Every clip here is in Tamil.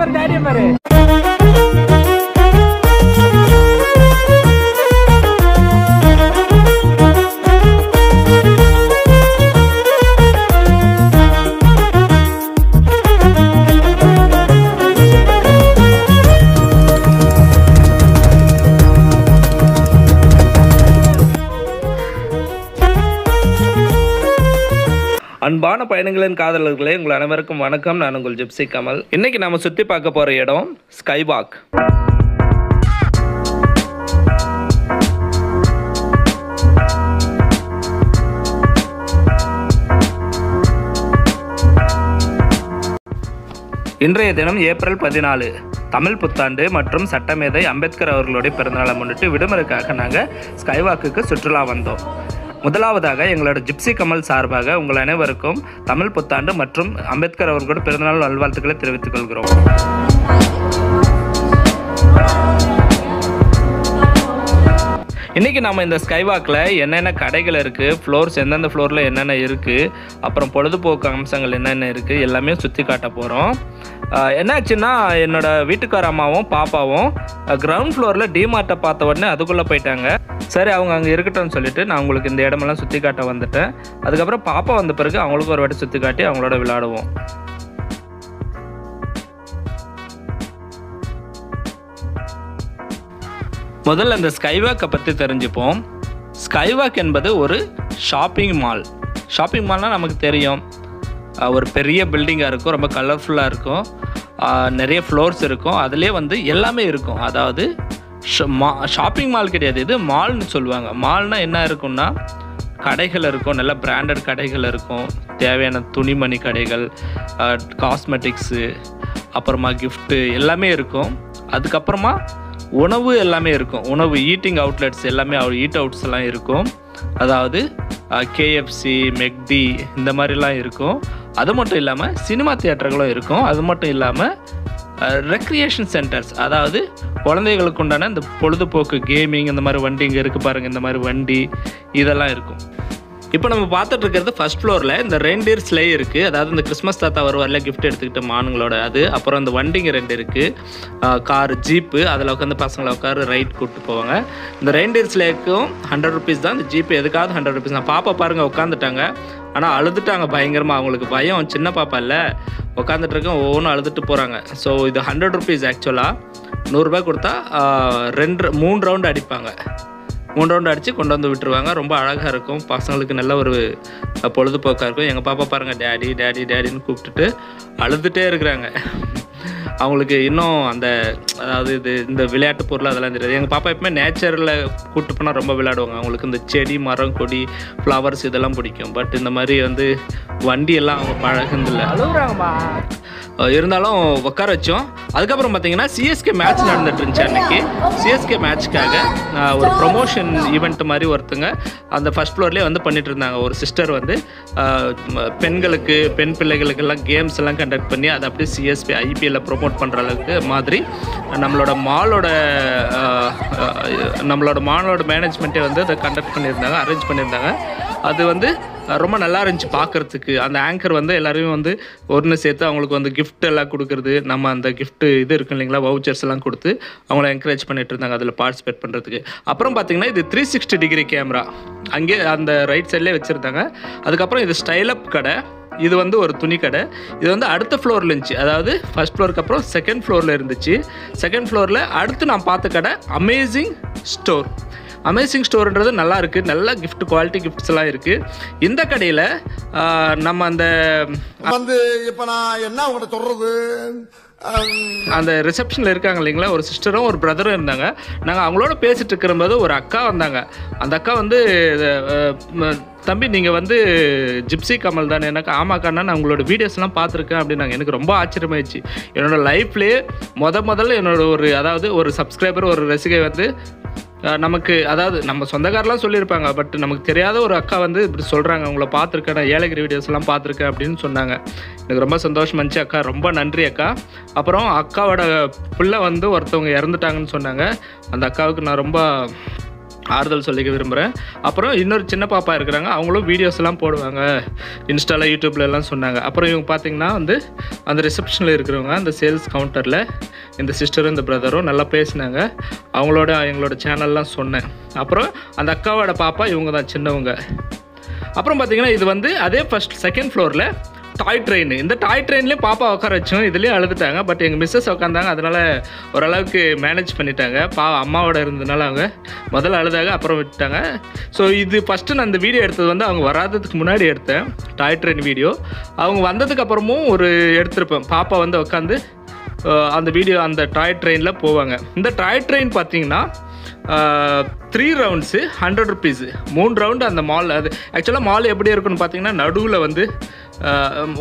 பாரு டாடியை பாரு. அன்பான பயணங்களின் காதலர்களே, உங்கள் அனைவருக்கும் வணக்கம். நான் உங்கள் ஜிப்சி கமல். இன்னைக்கு நாம சுற்றி பார்க்க போகிற இடம் ஸ்கை வாக். இன்றைய தினம் ஏப்ரல் 14, தமிழ் புத்தாண்டு மற்றும் சட்டமேதை அம்பேத்கர் அவர்களுடைய பிறந்தநாளை முன்னிட்டு விடுமுறைக்காக நாங்கள் ஸ்கைவாக்குக்கு சுற்றுலா வந்தோம். முதலாவதாக எங்களோட ஜிப்சி கமல் சார்பாக உங்கள் அனைவருக்கும் தமிழ் புத்தாண்டு மற்றும் அம்பேத்கர் அவர்களோட பிறந்தநாள் நல்வாழ்த்துக்களை தெரிவித்துக் கொள்கிறோம். இன்றைக்கி நம்ம இந்த ஸ்கைவாக்கில் என்னென்ன கடைகள் இருக்குது, ஃப்ளோர்ஸ் எந்தெந்த ஃப்ளோரில் என்னென்ன இருக்குது, அப்புறம் பொழுதுபோக்கு அம்சங்கள் என்னென்ன இருக்குது எல்லாமே சுற்றி காட்ட போகிறோம். என்னாச்சுன்னா என்னோடய வீட்டுக்கார அம்மாவும் பாப்பாவும் கிரவுண்ட் ஃப்ளோரில் டிமார்ட்டை பார்த்த உடனே அதுக்குள்ளே போயிட்டாங்க. சரி, அவங்க அங்கே இருக்கட்டும்னு சொல்லிட்டு நான் உங்களுக்கு இந்த இடமெல்லாம் சுற்றி காட்ட வந்துட்டேன். அதுக்கப்புறம் பாப்பா வந்த பிறகு அவங்களுக்கு ஒரு வாட்டி சுற்றி காட்டி அவங்களோட விளையாடுவோம். முதல்ல இந்த ஸ்கைவாக்கை பற்றி தெரிஞ்சுப்போம். ஸ்கைவாக் என்பது ஒரு ஷாப்பிங் மால். ஷாப்பிங் மால்னால் நமக்கு தெரியும், ஒரு பெரிய பில்டிங்காக இருக்கும், ரொம்ப கலர்ஃபுல்லாக இருக்கும், நிறைய ஃப்ளோர்ஸ் இருக்கும், அதுலேயே வந்து எல்லாமே இருக்கும். அதாவது ஷாப்பிங் மால் கிடையாது, இது மால்னு சொல்லுவாங்க. மால்னால் என்ன இருக்குன்னா கடைகள் இருக்கும், நல்ல பிராண்டட் கடைகள் இருக்கும், தேவையான துணிமணி கடைகள், காஸ்மெட்டிக்ஸு, அப்புறமா கிஃப்ட்டு எல்லாமே இருக்கும். அதுக்கப்புறமா உணவு எல்லாமே இருக்கும். உணவு ஈட்டிங் அவுட்லெட்ஸ் எல்லாமே ஈட் அவுட்ஸ் எல்லாம் இருக்கும். அதாவது கேஎஃப்சி, மெக்டி இந்த மாதிரிலாம் இருக்கும். அது மட்டும் இல்லாமல் சினிமா தியேட்டர்களும் இருக்கும். அது மட்டும் இல்லாமல் ரெக்ரியேஷன் சென்டர்ஸ், அதாவது குழந்தைகளுக்கு உண்டான இந்த பொழுதுபோக்கு கேமிங் இந்த மாதிரி வண்டி இங்கே இருக்குது பாருங்கள், இந்த மாதிரி வண்டி இதெல்லாம் இருக்கும். இப்போ நம்ம பார்த்துட்டு இருக்கிறது ஃபர்ஸ்ட் ஃப்ளோரில் இந்த ரெயின்டியர் ஸ்லே இருக்குது. அதாவது இந்த கிறிஸ்மஸ் தாத்தா வருவார்ல கிஃப்ட் எடுத்துக்கிட்டு மானுங்களோட அது. அப்புறம் இந்த வண்டிங்க 2 இருக்குது, கார், ஜீப்பு, அதில் உட்காந்து பசங்களை உட்காரு ரைட் கூப்பிட்டு போவாங்க. இந்த ரெயின்டியர் ஸ்லேக்கும் 100 ருபீஸ் தான். இந்த ஜீப்பு எதுக்காவது 100 ருபீஸ். நான் பாப்பா பாருங்கள் உட்காந்துட்டாங்க, ஆனால் அழுதுட்டாங்க பயங்கரமாக. அவங்களுக்கு பயம், சின்ன பாப்பா இல்லை, உட்காந்துட்டு இருக்கேன், ஒவ்வொன்றும் அழுதுட்டு போகிறாங்க. ஸோ இது 100 ருபீஸ். ஆக்சுவலாக 100 ரூபாய் கொடுத்தா 3 ரவுண்டு அடிப்பாங்க. 3 ரவுண்டு அடித்து கொண்டு வந்து விட்டுருவாங்க. ரொம்ப அழகாக இருக்கும், பசங்களுக்கு நல்ல ஒரு பொழுதுபோக்காக இருக்கும். எங்கள் பாப்பா பாருங்கள் டேடி டேடி டேடின்னு கூப்பிட்டுட்டு அழுதுகிட்டே இருக்கிறாங்க. அவங்களுக்கு இன்னும் அந்த அதாவது இந்த விளையாட்டு பொருள் அதெல்லாம் தெரியாது. எங்கள் பாப்பா எப்பவுமே நேச்சரில் கூப்பிட்டு போனால் ரொம்ப விளையாடுவாங்க. அவங்களுக்கு இந்த செடி, மரம், கொடி, ஃப்ளவர்ஸ் இதெல்லாம் பிடிக்கும். பட் இந்த மாதிரி வந்து வண்டியெல்லாம் அவங்க பழகுந்தில்லை, அழுகுறாங்கம்மா. இருந்தாலும் உட்கார வச்சோம். அதுக்கப்புறம் பார்த்தீங்கன்னா சிஎஸ்கே மேட்ச் நடந்துட்டு இருந்துச்சு. அன்னைக்கு சிஎஸ்கே மேட்ச்க்காக ஒரு ப்ரொமோஷன் ஈவெண்ட் மாதிரி ஒருத்தங்க அந்த ஃபர்ஸ்ட் ஃப்ளோர்லேயே வந்து பண்ணிட்டு இருந்தாங்க. ஒரு சிஸ்டர் வந்து பெண்களுக்கு, பெண் பிள்ளைகளுக்கெல்லாம் கேம்ஸ் எல்லாம் கண்டக்ட் பண்ணி அதை அப்படியே சிஎஸ்பி ஐபிஎல்ல ப்ரொமோட் பண்ணுற அளவுக்கு மாதிரி நம்மளோட மாலோட மேனேஜ்மெண்ட்டே வந்து அதை கண்டக்ட் பண்ணியிருந்தாங்க, அரேஞ்ச் பண்ணியிருந்தாங்க. அது வந்து ரொம்ப நல்லா இருந்துச்சு பார்க்குறதுக்கு. அந்த ஆங்கர் வந்து எல்லாருமே வந்து ஒன்று சேர்த்து அவங்களுக்கு வந்து கிஃப்ட் எல்லாம் கொடுக்குறது, நம்ம அந்த கிஃப்ட்டு இது இருக்கு இல்லைங்களா, வவுச்சர்ஸ் எல்லாம் கொடுத்து அவங்கள என்கரேஜ் பண்ணிட்டு இருந்தாங்க அதில் பார்ட்டிசிபேட் பண்ணுறதுக்கு. அப்புறம் பார்த்தீங்கன்னா இது 360 டிகிரி கேமரா அங்கே அந்த ரைட் சைட்லேயே வச்சுருந்தாங்க. அதுக்கப்புறம் இது ஸ்டைல் அப் கடை. இது வந்து ஒரு துணி கடை. இது வந்து அடுத்த ஃப்ளோரில் இருந்துச்சு. அதாவது ஃபர்ஸ்ட் ஃப்ளோருக்கு அப்புறம் செகண்ட் ஃப்ளோரில் இருந்துச்சு. செகண்ட் ஃப்ளோரில் அடுத்து நான் பார்த்த கடை அமேசிங் ஸ்டோர். அமேசிங் ஸ்டோர்ன்றது நல்லா இருக்குது, நல்ல கிஃப்ட் குவாலிட்டி கிஃப்ட்ஸ் எல்லாம் இருக்குது. இந்த கடையில் நம்ம அந்த வந்து இப்போ நான் என்ன உங்கள்கிட்ட சொல்கிறது, அந்த ரிசப்ஷனில் இருக்காங்க இல்லைங்களா, ஒரு சிஸ்டரும் ஒரு பிரதரும் இருந்தாங்க. நாங்கள் அவங்களோட பேசிகிட்டு இருக்கிறபோது ஒரு அக்கா வந்தாங்க. அந்த அக்கா வந்து தம்பி நீங்கள் வந்து ஜிப்சி கமல் தானே? எனக்கு ஆமாக்காண்ணா, நான் உங்களோட வீடியோஸ்லாம் பார்த்துருக்கேன் அப்படின்னாங்க. எனக்கு ரொம்ப ஆச்சரியமாயிடுச்சு. என்னோடய லைஃப்லேயே முதல்ல என்னோட ஒரு சப்ஸ்கிரைபர், ஒரு ரசிகை வந்து நமக்கு, அதாவது நம்ம சொந்தக்காரெலாம் சொல்லியிருப்பாங்க, பட் நமக்கு தெரியாத ஒரு அக்கா வந்து இப்படி சொல்கிறாங்க, உங்களை பார்த்துருக்கேன், நான் ஏலகிரி வீடியோஸ்லாம் பார்த்துருக்கேன் அப்படின்னு சொன்னாங்க. எனக்கு ரொம்ப சந்தோஷமா இருந்துச்சு. அக்கா ரொம்ப நன்றி அக்கா. அப்புறம் அக்காவோட பிள்ளை வந்து ஒருத்தவங்க இறந்துட்டாங்கன்னு சொன்னாங்க. அந்த அக்காவுக்கு நான் ரொம்ப ஆறுதல் சொல்லிக்க விரும்புகிறேன். அப்புறம் இன்னொரு சின்ன பாப்பா இருக்கிறாங்க, அவங்களும் வீடியோஸ்லாம் போடுவாங்க இன்ஸ்டாவில் யூடியூப்லலாம் சொன்னாங்க. அப்புறம் இவங்க பார்த்திங்கன்னா வந்து அந்த ரிசப்ஷனில் இருக்கிறவங்க அந்த சேல்ஸ் கவுண்டரில் இந்த சிஸ்டரும் இந்த பிரதரும் நல்லா பேசினாங்க. எங்களோட சேனல்லாம் சொன்னேன். அப்புறம் அந்த அக்காவோட பாப்பா இவங்க தான் சின்னவங்க. அப்புறம் பார்த்திங்கன்னா இது வந்து அதே செகண்ட் ஃப்ளோரில் டாய் ட்ரெயின். இந்த டாய் ட்ரெயின்லேயும் பாப்பா உட்கார வச்சோம், இதுலேயும் அழுதுட்டாங்க. பட் எங்கள் மிஸ்ஸஸ் உட்காந்தாங்க, அதனால் ஓரளவுக்கு மேனேஜ் பண்ணிட்டாங்க. அம்மாவோட இருந்ததுனால அவங்க முதல்ல அழுதாக, அப்புறம் விட்டுட்டாங்க. ஸோ இது ஃபஸ்ட்டு நான் இந்த வீடியோ எடுத்தது வந்து அவங்க வராததுக்கு முன்னாடி எடுத்தேன் டாய் ட்ரெயின் வீடியோ. அவங்க வந்ததுக்கு அப்புறமும் ஒரு எடுத்திருப்பேன். பாப்பா வந்து உட்காந்து அந்த வீடியோ அந்த டாய் ட்ரெயினில் போவாங்க. இந்த டாய் ட்ரெயின் பார்த்திங்கன்னா 3 ரவுண்ட்ஸு 100 ருபீஸு. 3 ரவுண்டு அந்த மால். அது ஆக்சுவலாக மால் எப்படி இருக்குன்னு பார்த்தீங்கன்னா நடுவில் வந்து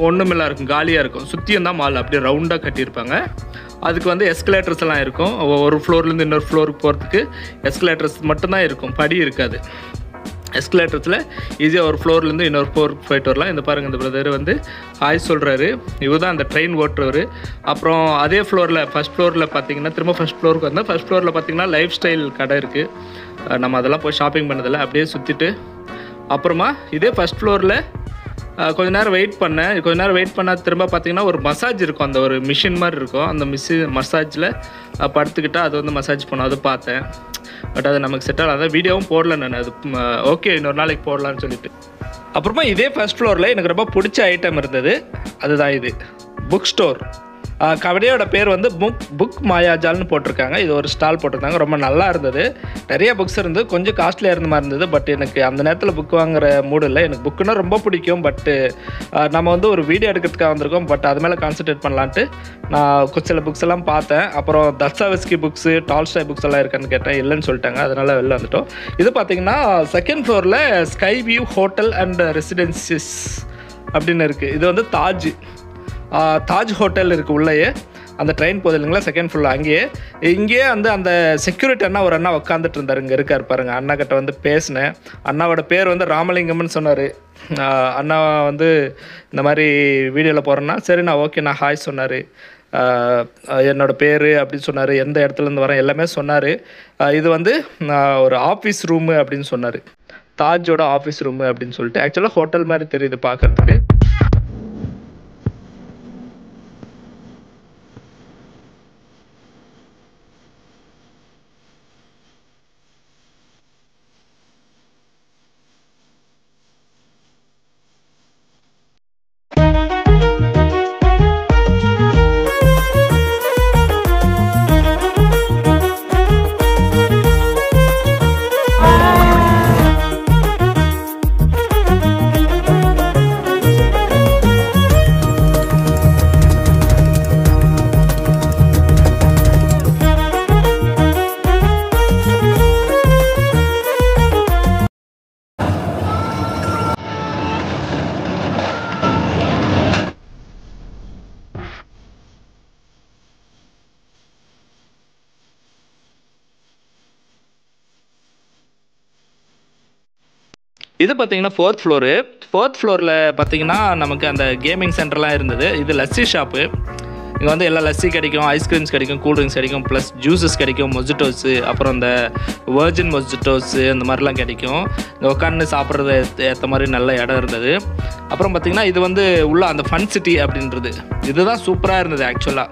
ஒன்றுமில்லாம் இருக்கும், காலியாக இருக்கும். சுற்றியும் தான் மால் அப்படியே ரவுண்டாக கட்டியிருப்பாங்க. அதுக்கு வந்து எஸ்கலேட்டர்ஸ் எல்லாம் இருக்கும். ஒரு ஃப்ளோர்லேருந்து இன்னொரு ஃப்ளோருக்கு போகிறதுக்கு எஸ்கலேட்டர்ஸ் மட்டும்தான் இருக்கும், படி இருக்காது. எஸ்கலேட்டர்ஸில் ஈஸியாக ஒரு ஃப்ளோர்லேருந்து இன்னொரு ஃப்ளோருக்கு போயிட்டு வரலாம். இந்த பாருங்கள், இந்த பிரதர் வந்து ஹாய் சொல்கிறாரு. இவர் தான் அந்த ட்ரெயின் ஓட்டுறவர். அப்புறம் அதே ஃப்ளோரில் ஃபஸ்ட் ஃப்ளோரில் பார்த்தீங்கன்னா திரும்ப ஃபஸ்ட் ஃப்ளோருக்கு வந்தால் ஃபஸ்ட் ஃப்ளோரில் பார்த்தீங்கன்னா லைஃப் ஸ்டைல் கடை இருக்குது. நம்ம அதெல்லாம் போய் ஷாப்பிங் பண்ணதில்லை, அப்படியே சுற்றிட்டு அப்புறமா இதே ஃபஸ்ட் ஃப்ளோரில் கொஞ்ச நேரம் வெயிட் பண்ணால் திரும்ப பார்த்தீங்கன்னா ஒரு மசாஜ் இருக்கும். அந்த ஒரு மிஷின் மாதிரி இருக்கும். அந்த மசாஜில் படுத்துக்கிட்டால் அது வந்து மசாஜ் பண்ண அது பார்த்தேன். பட் அது நமக்கு செட் ஆகல, அதான் வீடியோவும் போடல நான். அது ஓகே இன்னொரு நாளைக்கு போடலான்னு சொல்லிட்டு. அப்புறமா இதே ஃபர்ஸ்ட் ஃப்ளோரில் எனக்கு ரொம்ப பிடிச்ச ஐட்டம் இருந்தது. அதுதான் இது புக் ஸ்டோர். கடையோட பேர் வந்து புக் மாயாஜால்னு போட்டிருக்காங்க. இது ஒரு ஸ்டால் போட்டிருந்தாங்க, ரொம்ப நல்லா இருந்தது. நிறைய புக்ஸ் இருந்தது, கொஞ்சம் காஸ்ட்லியாக இருந்த மாதிரி இருந்தது. பட் எனக்கு அந்த நேரத்தில் புக் வாங்குற மூடு இல்லை. எனக்கு புக்குன்னா ரொம்ப பிடிக்கும். பட்டு நம்ம வந்து ஒரு வீடியோ எடுக்கிறதுக்காக வந்திருக்கோம். பட் அது மேலே கான்சன்ட்ரேட் பண்ணலான்ட்டு நான் சில புக்ஸ் எல்லாம் பார்த்தேன். அப்புறம் தஸ்தாவெஸ்கி புக்ஸு, டால்ஸ்டாய் புக்ஸ் எல்லாம் இருக்கான்னு கேட்டேன், இல்லைன்னு சொல்லிட்டாங்க. அதனால் வெளில வந்துட்டோம். இது பார்த்திங்கன்னா செகண்ட் ஃப்ளோரில் sky view hotel and residences அப்படின்னு இருக்குது. இது வந்து தாஜ் ஹோட்டல் இருக்குது உள்ளேயே. அந்த ட்ரெயின் போகுது இல்லைங்களா செகண்ட் ஃப்ளோரில். இங்கேயே வந்து அந்த செக்யூரிட்டி ஒரு அண்ணா உட்காந்துட்டு இருந்தார். இங்கே இருக்கார் பாருங்கள். அண்ணா கிட்ட வந்து பேசினேன். அண்ணாவோட பேர் வந்து ராமலிங்கம்னு சொன்னார். அண்ணா வந்து இந்த மாதிரி வீடியோவில் போகிறேன்னா சரி நான் ஓகே நான் ஹாய் சொன்னார். என்னோடய பேர் அப்படின்னு சொன்னார், எந்த இடத்துலேருந்து வரேன் எல்லாமே சொன்னார். இது வந்து ஒரு ஆஃபீஸ் ரூமு அப்படின்னு சொன்னார். தாஜோட ஆஃபீஸ் ரூமு அப்படின்னு சொல்லிட்டு. ஆக்சுவலாக ஹோட்டல் மாதிரி தெரியுது பார்க்குறதுக்கு. இது பார்த்தீங்கன்னா ஃபோர்த் ஃப்ளோரில் பார்த்தீங்கன்னா நமக்கு அந்த கேமிங் சென்டர்லாம் இருந்தது. இது லஸ்ஸி ஷாப்பு. இங்கே வந்து எல்லா லஸ்ஸி கிடைக்கும், ஐஸ்கிரீம்ஸ் கிடைக்கும், கூல்ட்ரிங்க்ஸ் கிடைக்கும், ப்ளஸ் ஜூஸஸ் கிடைக்கும், மொஜிட்டோஸு, அப்புறம் இந்த வெர்ஜின் மொஜிட்டோஸு அந்த மாதிரிலாம் கிடைக்கும். இங்கே உட்காந்து சாப்பிட்றது ஏற்ற மாதிரி நல்ல இடம் இருந்தது. அப்புறம் பார்த்திங்கன்னா இது வந்து உள்ள அந்த ஃபன் சிட்டி அப்படின்றது இதுதான் சூப்பராக இருந்தது. ஆக்சுவலாக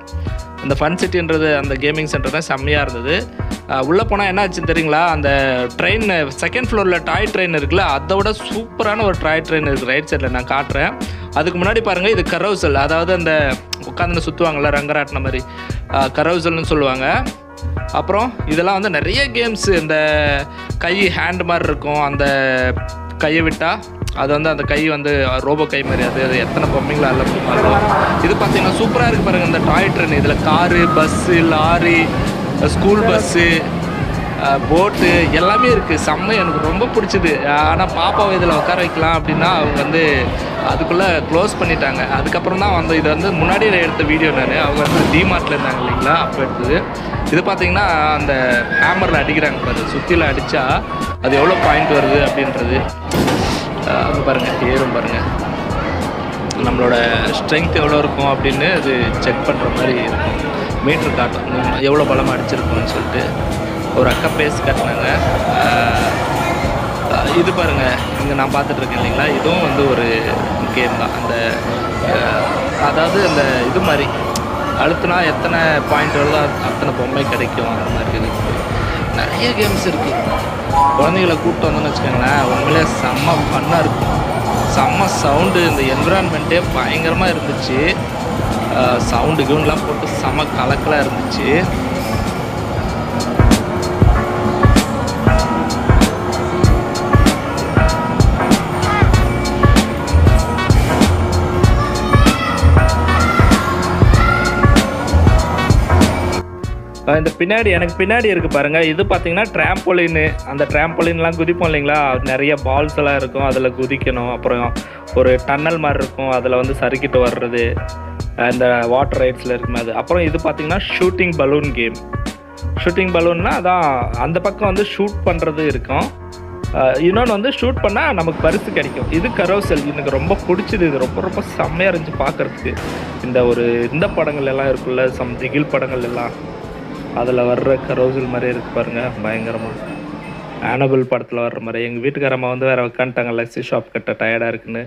அந்த ஃபன் சிட்டின்றது அந்த கேமிங் சென்டர் தான் செம்மையாக இருந்தது. உள்ளே போனால் என்ன ஆச்சுன்னு தெரியுங்களா, அந்த ட்ரெயின் செகண்ட் ஃப்ளோரில் டாய் ட்ரெயின் இருக்குல்ல, அதை விட சூப்பரான ஒரு டாய் ட்ரெயின் இருக்குது. ரைட் சைடில் நான் காட்டுறேன். அதுக்கு முன்னாடி பாருங்கள், இது கரவுசல், அதாவது அந்த உட்காந்து சுற்றுவாங்கள்ல ரங்கராட்டின மாதிரி, கரவுசல்னு சொல்லுவாங்க. அப்புறம் இதெல்லாம் வந்து நிறைய கேம்ஸு, இந்த கை ஹேண்ட் மாதிரி இருக்கும், அந்த கையை விட்டால் அது வந்து அந்த கை வந்து ரோபோ கை மாதிரி, அது எத்தனை பொம்மைங்களோ அல்ல பண்ணுவோம். இது பார்த்தீங்கன்னா சூப்பராக இருக்குது பாருங்கள் இந்த டாய் ட்ரெயின். இதில் car, bus, lorry, school bus, போட்டு எல்லாமே இருக்குது. செம்ம எனக்கு ரொம்ப பிடிச்சிது. ஆனால் பாப்பாவை இதில் உட்கார வைக்கலாம் அப்படின்னா அவங்க வந்து அதுக்குள்ளே க்ளோஸ் பண்ணிட்டாங்க. அதுக்கப்புறம் தான் வந்து இது வந்து முன்னாடி எடுத்த வீடியோ நான். அவங்க வந்து டிமார்ட்டில் இருந்தாங்க இல்லைங்களா, அப்போ எடுத்தது. இது பார்த்திங்கன்னா அந்த ஹேமரில் அடிக்கிறாங்க பாரு, சுற்றியில் அடித்தா அது எவ்வளோ பாயிண்ட் வருது அப்படின்றது அது பாருங்கள், ஏறும் பாருங்கள், நம்மளோட ஸ்ட்ரென்த் எவ்வளோ இருக்கும் அப்படின்னு அது செக் பண்ணுற மாதிரி இருக்கும். மீட்ரு காட்டும் எவ்வளோ பலமாக அடிச்சிருக்கோம்னு சொல்லிட்டு. ஒரு அக்கா பேஸ் கட்டினாங்க. இது பாருங்கள், இங்கே நான் பார்த்துட்ருக்கேன் இல்லைங்களா, இதுவும் வந்து ஒரு கேம் தான். அந்த அதாவது அந்த இது மாதிரி அழுத்தினா எத்தனை பாயிண்ட் வருதோ அத்தனை பொம்மை கிடைக்கும், அந்த மாதிரி இருக்குது. நிறைய கேம்ஸ் இருக்குது. குழந்தைகளை கூப்பிட்டு வந்தோன்னு வச்சுக்கோங்களேன், உண்மையிலே செம்ம ஃபன்னாக இருக்கும். செம்ம சவுண்டு, இந்த என்விரான்மெண்ட்டே பயங்கரமாக இருந்துச்சு. சவுண்டு கவுண்டெலாம் போட்டு செம்ம கலக்கலாக இருந்துச்சு. இந்த பின்னாடி எனக்கு பின்னாடி இருக்குது பாருங்கள், இது பார்த்தீங்கன்னா ட்ராம்போலின்னு. அந்த ட்ராம்போலின்லாம் குதிப்போம் இல்லைங்களா, நிறைய பால்ஸ் எல்லாம் இருக்கும், அதில் குதிக்கணும். அப்புறம் ஒரு டன்னல் மாதிரி இருக்கும், அதில் வந்து சறுக்கிட்டு வர்றது, இந்த வாட்டர் ரைட்ஸில் இருக்குமே அது. அப்புறம் இது பார்த்தீங்கன்னா ஷூட்டிங் பலூன் கேம். ஷூட்டிங் பலூன்னா அதான் அந்த பக்கம் வந்து ஷூட் பண்ணுறது இருக்கும். இன்னொன்று வந்து ஷூட் பண்ணால் நமக்கு பரிசு கிடைக்கும். இது கரோசல், எனக்கு ரொம்ப பிடிச்சது. இது ரொம்ப ரொம்ப செம்மையாக இருந்துச்சு பார்க்குறதுக்கு. இந்த படங்கள் எல்லாம் இருக்குல்ல, திகில் படங்கள் எல்லாம், அதில் வர்ற கரோசல் மாதிரி இருக்குது பாருங்கள், பயங்கரமாக. ஆனபிள் படத்தில் வர்ற மாதிரி. எங்கள் வீட்டுக்காரம்மா வந்து வேறு உட்காந்துட்டாங்க, லக்ஸி ஷாப் கட்ட டயர்டாக இருக்குன்னு.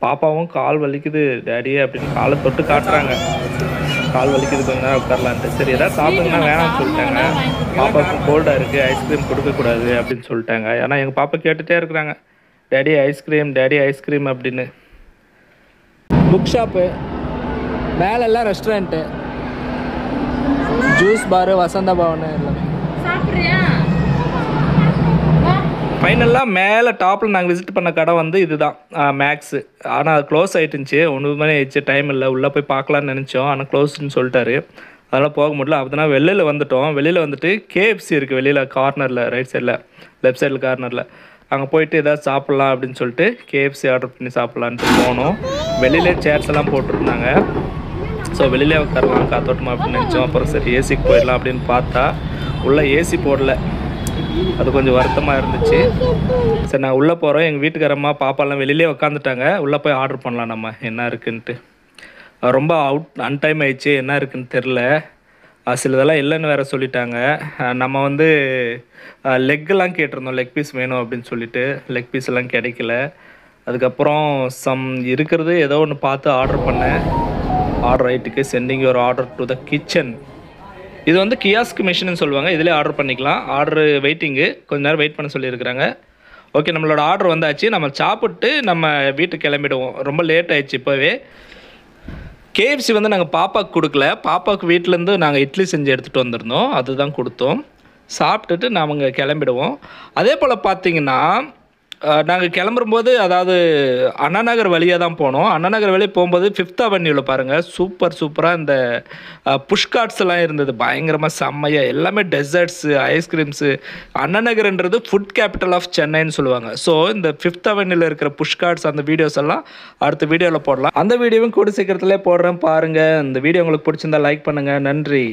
பாப்பாவும் கால் வலிக்குது டேடியே அப்படின்னு காலை தொட்டு காட்டுறாங்க. கால் வலிக்குது, கொஞ்ச நேரம் உட்காரலான்ட்டு. சரி எதாவது சாப்பிடுங்கன்னா வேணாம்னு சொல்லிட்டாங்க. பாப்பாவுக்கு கோல்டாக இருக்குது, ஐஸ்கிரீம் கொடுக்கக்கூடாது அப்படின்னு சொல்லிட்டாங்க. ஏன்னா எங்கள் பாப்பா கேட்டுகிட்டே இருக்கிறாங்க, டேடி ஐஸ்கிரீம், டேடி ஐஸ்கிரீம் அப்படின்னு. புக் ஷாப்பு, மேலெல்லாம் ரெஸ்டாரண்ட்டு, ஜூஸ் பாரு, வசந்த பவன் எல்லாமே. ஃபைனலாக மேலே டாப்பில் நாங்கள் விசிட் பண்ண கடை வந்து இதுதான், மேக்ஸு. ஆனால் அது க்ளோஸ் ஆகிட்டுருந்துச்சு, 9 மணி ஆயிடுச்சு, டைம் இல்லை. உள்ளே போய் பார்க்கலான்னு நினச்சோம், ஆனால் க்ளோஸ்ன்னு சொல்லிட்டாரு. அதெல்லாம் போக முடியல. அதனால் வெளியில் வந்துட்டோம். வெளியில் வந்துட்டு KFC இருக்குது வெளியில் கார்னரில், ரைட் சைடில், லெஃப்ட் சைடில் கார்னரில். அங்கே போயிட்டு எதாவது சாப்பிட்லாம் அப்படின்னு சொல்லிட்டு KFC ஆர்டர் பண்ணி சாப்பிட்லான்ட்டு போனோம். வெளியிலே சேர்ஸ் எல்லாம் போட்டிருந்தாங்க. ஸோ வெளியிலே உட்காரலாம் காத்தோட்டமாக அப்படின்னு நினச்சோம். அப்புறம் சரி ஏசிக்கு போயிடலாம் அப்படின்னு பார்த்தா உள்ளே ஏசி போடல. அது கொஞ்சம் வருத்தமாக இருந்துச்சு. சரி நான் உள்ளே போகிறோம். எங்கள் வீட்டுக்காரம்மா பாப்பாலாம் வெளியிலே உட்காந்துட்டாங்க. உள்ளே போய் ஆர்டர் பண்ணலாம் நம்ம என்ன இருக்குன்ட்டு. ரொம்ப அன்டைம் ஆயிடுச்சு, என்ன இருக்குன்னு தெரில. சிலதெல்லாம் இல்லைன்னு வேறு சொல்லிட்டாங்க. நம்ம வந்து லெக்கெல்லாம் கேட்டிருந்தோம், லெக் பீஸ் வேணும் அப்படின்னு சொல்லிட்டு. லெக் பீஸ் எல்லாம் கிடைக்கல. அதுக்கப்புறம் இருக்கிறது ஏதோ ஒன்று பார்த்து ஆர்டர் பண்ணேன். ஆர்டர் ரைட்டுக்கு sending your order to the kitchen. இது வந்து கியாஸ்க் மிஷின்னு சொல்லுவாங்க. இதிலே ஆர்டர் பண்ணிக்கலாம். ஆர்டரு வெயிட்டிங்கு, கொஞ்ச நேரம் வெயிட் பண்ண சொல்லியிருக்கிறாங்க. ஓகே, நம்மளோட ஆர்டர் வந்தாச்சு. நம்ம சாப்பிட்டு நம்ம வீட்டுக்கு கிளம்பிடுவோம். ரொம்ப லேட் ஆயிடுச்சு இப்போவே. KFC வந்து நாங்கள் பாப்பாவுக்கு கொடுக்கல. பாப்பாவுக்கு வீட்டிலேருந்து நாங்கள் இட்லி செஞ்சு எடுத்துகிட்டு வந்திருந்தோம், அதுதான் கொடுத்தோம். சாப்பிட்டுட்டு நாங்கள் கிளம்பிடுவோம். அதே போல் பார்த்தீங்கன்னா நாங்கள் கிளம்பும்போது, அதாவது அண்ணா நகர் வழியாக தான் போனோம். அண்ணா நகர் வழியாக போகும்போது 5th அவென்யூவில் பாருங்கள், சூப்பராக இந்த புஷ்கார்ட்ஸ் எல்லாம் இருந்தது. பயங்கரமாக செம்மையாக எல்லாமே டெசர்ட்ஸு, ஐஸ்கிரீம்ஸு. அண்ணா நகர்ன்றது ஃபுட் கேபிட்டல் ஆஃப் சென்னைன்னு சொல்லுவாங்க. ஸோ இந்த 5th அவென்யூவில் இருக்கிற புஷ்கார்ட்ஸ் அந்த வீடியோஸ் எல்லாம் அடுத்த வீடியோவில் போடலாம். அந்த வீடியோவும் கூட சீக்கிரத்துலேயே போடுறேன் பாருங்கள். இந்த வீடியோ உங்களுக்கு பிடிச்சிருந்தா லைக் பண்ணுங்கள். நன்றி.